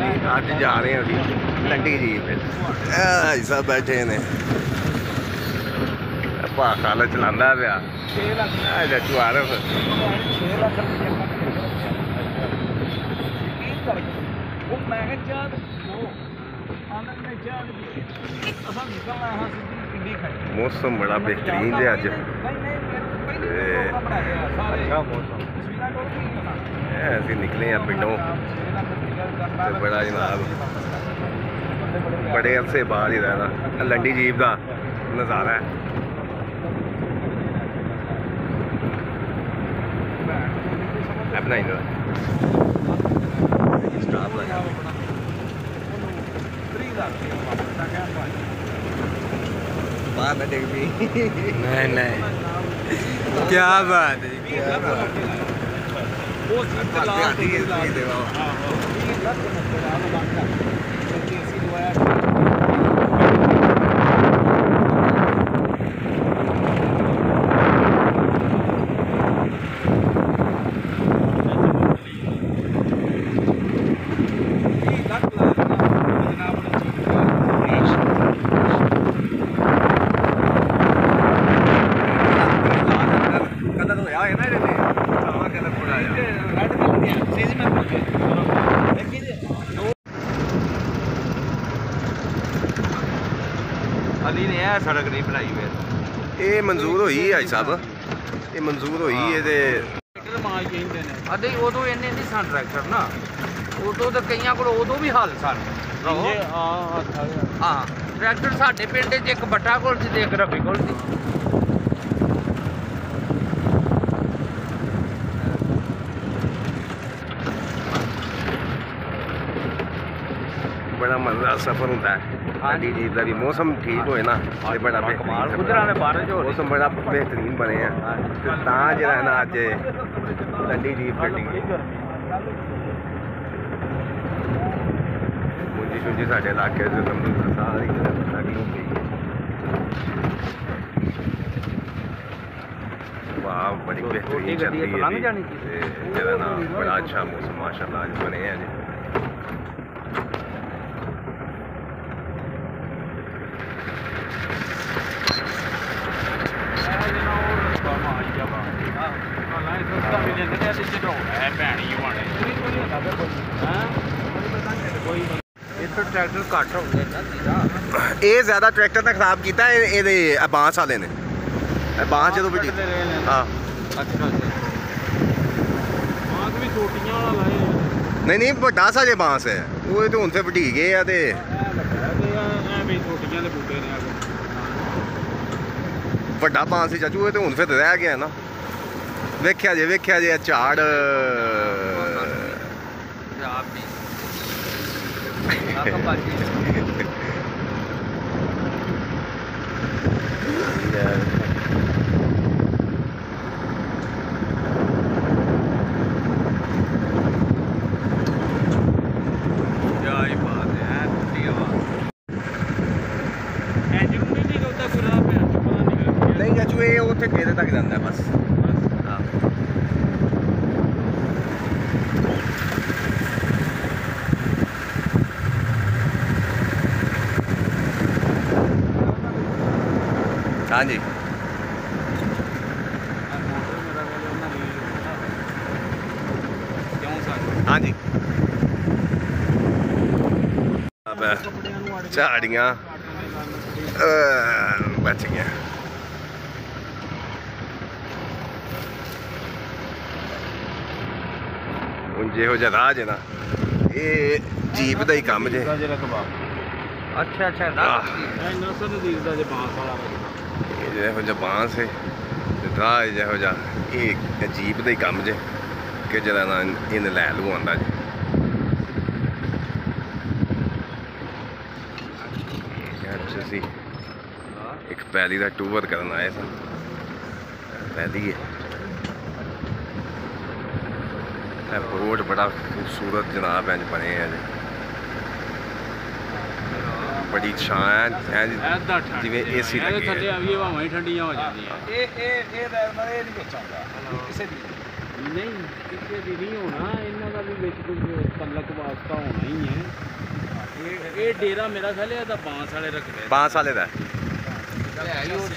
जी अज जा रहे हैं अभी लंडी जी भाई साहब बैठे ने भाखा चलाना पाया जच्चू आ रहा मौसम बड़ा बेहतरीन है अज असी निकले हैं पिंडों बड़ा जनाब बड़े अरसे बाद ही रहना लंडी जीप का नज़ारा है। बनाई लो बात है नहीं नहीं क्या बात है क्या बात अली ने यह सड़क नहीं बनाई हुई ये मंजूर हुई है भाई साहब ये मंजूर हुई है अदे उदों इन्ने नहीं सन ट्रैक्टर ना उदों तो कई को उदों भी हल सन हाँ ट्रैक्टर साडे पिंड च एक बट्टा कोल सी एक रफी कोल सी बड़ा मजेदार सफर होता है लंडी जीप का भी मौसम ठीक होए ना बड़ा मौसम बड़ा बेहतरीन बने हैं जो है ना अज लंडी जीप कटी मुंजी शुंजी साढ़े इलाके सारी लगी हो गई वाह बड़ी बेहतरीन चल रही है जो ना बड़ा अच्छा मौसम माशाल्लाह आज बने हैं जी। ट्रैक्टर घट हो गया ये ज्यादा ट्रैक्टर ने खराब किया ये बांस वाले ने बांस जो भी हाँ नहीं नहीं बड़ा सा जे बांस है वो तो हूँ तो वधी गए बड़ा बांस ही चाचू तो हूँ फिर रह गया ना वेख्या जे झाड़ नहीं चाचू ये उत्थे घेरे तक जाता है बस हाँ हाँ जी हाँ जी अब झाड़ियाँ बच गया जो राह जे ना ये जीप का ही काम जे अच्छा अच्छा जो बांस है राह जो ये जीप का ही काम जे कि जरा ना इन लै लू आंदा जी असी एक पैली का टूर करन आए सन पैली है रोड बड़ा खूबसूरत जनाब इंज बने हैं बड़ी छां है जिवें एसी लगे ठंडियां हो जांदियां नहीं किसी दी नहीं होना इन्हां दा ਵੀ ਵਿੱਚ ਕੁਝ ਤਲਕ ਵਾਸਤਾ ਹੋਣਾ ਹੀ ਹੈ। ਇਹ ਡੇਰਾ ਮੇਰਾ ਖਿਆਲ ਹੈ ਇਹਦਾ ਬਾਂਸ ਵਾਲੇ ਰਕਬੇ ਬਾਂਸ ਵਾਲੇ ਦਾ ਹੈ ਹੀ ਉਹ